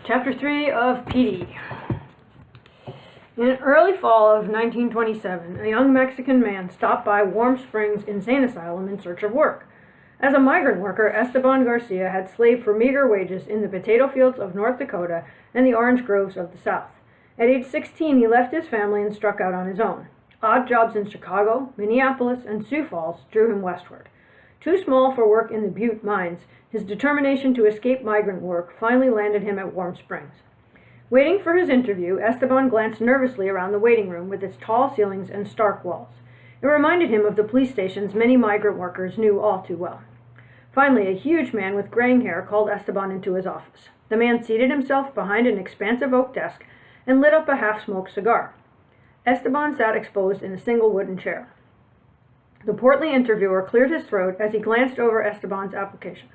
Chapter 3 of Petey. In early fall of 1927, a young Mexican man stopped by Warm Springs Insane Asylum in search of work. As a migrant worker, Esteban Garcia had slaved for meager wages in the potato fields of North Dakota and the orange groves of the South. At age 16, he left his family and struck out on his own. Odd jobs in Chicago, Minneapolis, and Sioux Falls drew him westward. Too small for work in the Butte mines, his determination to escape migrant work finally landed him at Warm Springs. Waiting for his interview, Esteban glanced nervously around the waiting room with its tall ceilings and stark walls. It reminded him of the police stations many migrant workers knew all too well. Finally, a huge man with graying hair called Esteban into his office. The man seated himself behind an expansive oak desk and lit up a half-smoked cigar. Esteban sat exposed in a single wooden chair. The portly interviewer cleared his throat as he glanced over Esteban's application.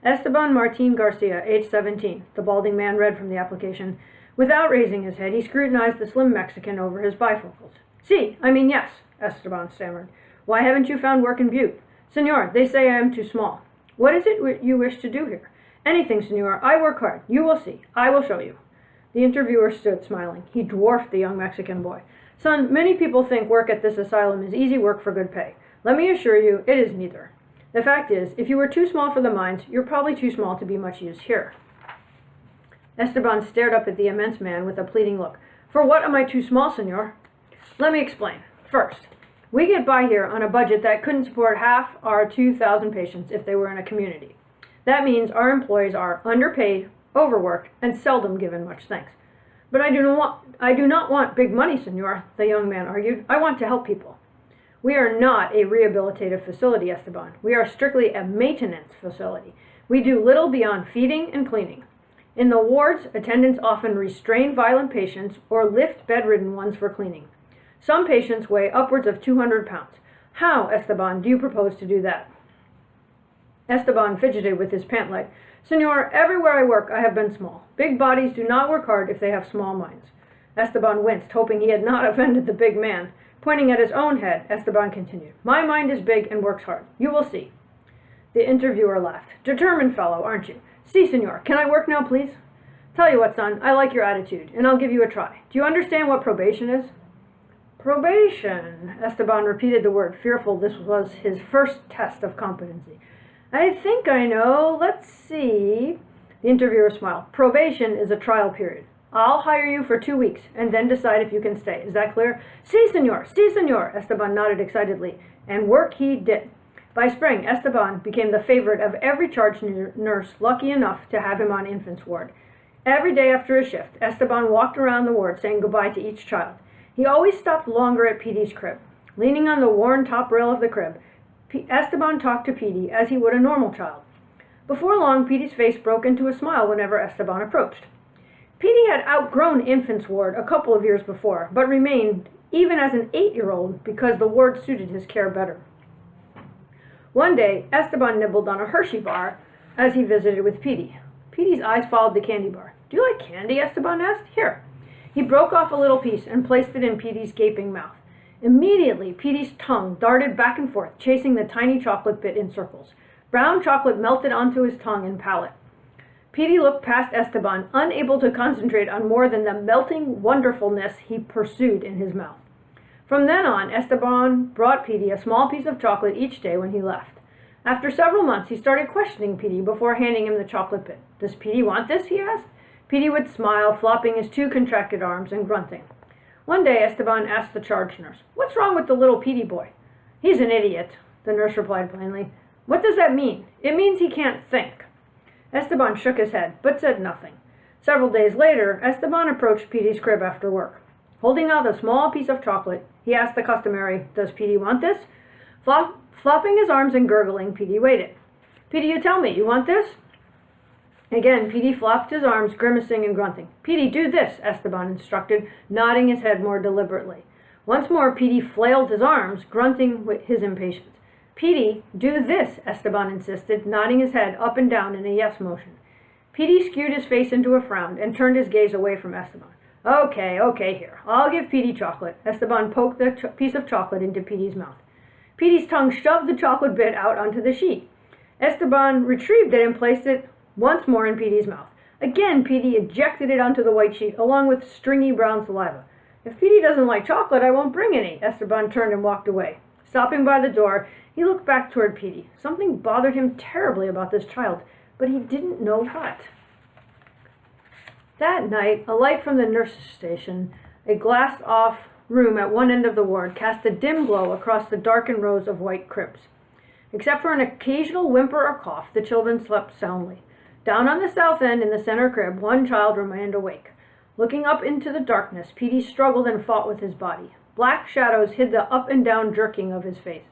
Esteban Martin Garcia, age 17, the balding man read from the application. Without raising his head, he scrutinized the slim Mexican over his bifocals. Yes, Esteban stammered. Why haven't you found work in Butte? Senor, they say I am too small. What is it you wish to do here? Anything, senor. I work hard. You will see. I will show you. The interviewer stood smiling. He dwarfed the young Mexican boy. Son, many people think work at this asylum is easy work for good pay. Let me assure you, it is neither. The fact is, if you were too small for the mines, you're probably too small to be much use here. Esteban stared up at the immense man with a pleading look. For what am I too small, senor? Let me explain. First, we get by here on a budget that couldn't support half our 2,000 patients if they were in a community. That means our employees are underpaid, overworked, and seldom given much thanks. But I do not want big money, senor, the young man argued. I want to help people. We are not a rehabilitative facility, Esteban. We are strictly a maintenance facility. We do little beyond feeding and cleaning. In the wards, attendants often restrain violent patients or lift bedridden ones for cleaning. Some patients weigh upwards of 200 pounds. How, Esteban, do you propose to do that? Esteban fidgeted with his pant leg. Senor, everywhere I work, I have been small. Big bodies do not work hard if they have small minds. Esteban winced, hoping he had not offended the big man. Pointing at his own head, Esteban continued, My mind is big and works hard. You will see. The interviewer laughed. Determined fellow, aren't you? Si, senor. Can I work now, please? Tell you what, son, I like your attitude, and I'll give you a try. Do you understand what probation is? Probation, Esteban repeated the word, fearful this was his first test of competency. I think I know. Let's see. The interviewer smiled. Probation is a trial period. I'll hire you for 2 weeks, and then decide if you can stay. Is that clear? Si, senor. Si, senor. Esteban nodded excitedly, and work he did. By spring, Esteban became the favorite of every charge nurse lucky enough to have him on infant's ward. Every day after a shift, Esteban walked around the ward saying goodbye to each child. He always stopped longer at Petey's crib. Leaning on the worn top rail of the crib, Esteban talked to Petey as he would a normal child. Before long, Petey's face broke into a smile whenever Esteban approached. Petey had outgrown infant's ward a couple of years before, but remained even as an 8-year-old because the ward suited his care better. One day, Esteban nibbled on a Hershey bar as he visited with Petey. Petey's eyes followed the candy bar. Do you like candy? Esteban asked. Here. He broke off a little piece and placed it in Petey's gaping mouth. Immediately, Petey's tongue darted back and forth, chasing the tiny chocolate bit in circles. Brown chocolate melted onto his tongue and palate. Petey looked past Esteban, unable to concentrate on more than the melting wonderfulness he pursued in his mouth. From then on, Esteban brought Petey a small piece of chocolate each day when he left. After several months, he started questioning Petey before handing him the chocolate bit. Does Petey want this? He asked. Petey would smile, flopping his 2 contracted arms and grunting. One day, Esteban asked the charge nurse, What's wrong with the little Petey boy? He's an idiot, the nurse replied plainly. What does that mean? It means he can't think. Esteban shook his head, but said nothing. Several days later, Esteban approached Petey's crib after work. Holding out a small piece of chocolate, he asked the customary, Does Petey want this? Flopping his arms and gurgling, Petey waited. Petey, you tell me, you want this? Again, Petey flopped his arms, grimacing and grunting. Petey, do this, Esteban instructed, nodding his head more deliberately. Once more, Petey flailed his arms, grunting with his impatience. Petey, do this, Esteban insisted, nodding his head up and down in a yes motion. Petey skewed his face into a frown and turned his gaze away from Esteban. Okay, here. I'll give Petey chocolate. Esteban poked the piece of chocolate into Petey's mouth. Petey's tongue shoved the chocolate bit out onto the sheet. Esteban retrieved it and placed it once more in Petey's mouth. Again, Petey ejected it onto the white sheet, along with stringy brown saliva. If Petey doesn't like chocolate, I won't bring any. Esteban turned and walked away. Stopping by the door, he looked back toward Petey. Something bothered him terribly about this child, but he didn't know what. That night, a light from the nurse's station, a glassed-off room at one end of the ward, cast a dim glow across the darkened rows of white cribs. Except for an occasional whimper or cough, the children slept soundly. Down on the south end, in the center crib, one child remained awake. Looking up into the darkness, Petey struggled and fought with his body. Black shadows hid the up and down jerking of his face.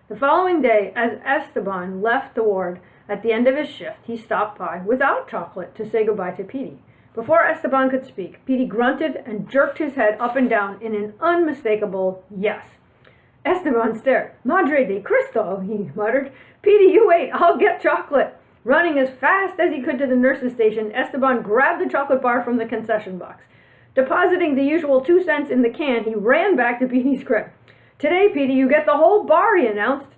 The following day, as Esteban left the ward at the end of his shift, he stopped by, without chocolate, to say goodbye to Petey. Before Esteban could speak, Petey grunted and jerked his head up and down in an unmistakable yes. Esteban stared. "Madre de Cristo," he muttered. "Petey, you wait, I'll get chocolate." Running as fast as he could to the nurse's station, Esteban grabbed the chocolate bar from the concession box. Depositing the usual 2 cents in the can, he ran back to Petey's crib. "Today, Petey, you get the whole bar," he announced.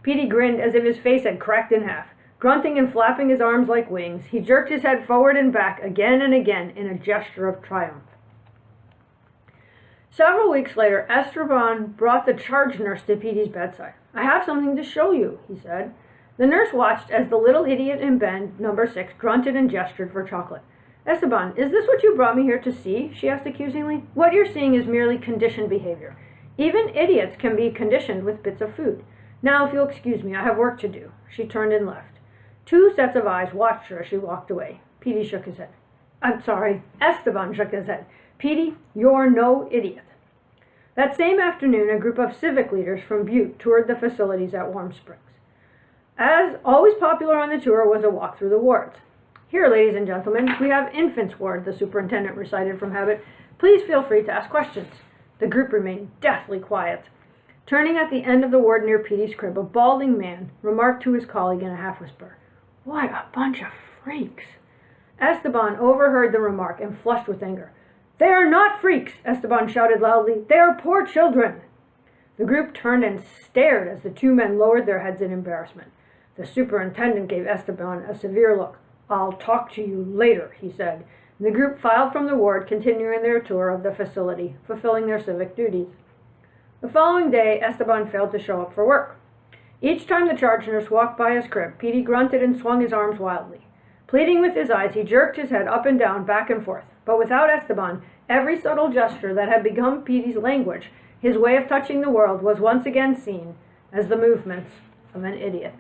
Petey grinned as if his face had cracked in half. Grunting and flapping his arms like wings, he jerked his head forward and back again and again in a gesture of triumph. Several weeks later, Esteban brought the charge nurse to Petey's bedside. "I have something to show you," he said. The nurse watched as the little idiot in bed, number 6, grunted and gestured for chocolate. "Esteban, is this what you brought me here to see?" she asked accusingly. "What you're seeing is merely conditioned behavior. Even idiots can be conditioned with bits of food. Now, if you'll excuse me, I have work to do." She turned and left. 2 sets of eyes watched her as she walked away. Petey shook his head. Esteban shook his head. "Petey, you're no idiot." That same afternoon, a group of civic leaders from Butte toured the facilities at Warm Springs. As always popular on the tour was a walk through the wards. "Here, ladies and gentlemen, we have Infants Ward," the superintendent recited from habit. "Please feel free to ask questions." The group remained deathly quiet. Turning at the end of the ward near Petey's crib, a balding man remarked to his colleague in a half-whisper, "What a bunch of freaks." Esteban overheard the remark and flushed with anger. "They are not freaks," Esteban shouted loudly. "They are poor children." The group turned and stared as the 2 men lowered their heads in embarrassment. The superintendent gave Esteban a severe look. "I'll talk to you later," he said. And the group filed from the ward, continuing their tour of the facility, fulfilling their civic duties. The following day, Esteban failed to show up for work. Each time the charge nurse walked by his crib, Petey grunted and swung his arms wildly. Pleading with his eyes, he jerked his head up and down, back and forth. But without Esteban, every subtle gesture that had become Petey's language, his way of touching the world, was once again seen as the movements of an idiot.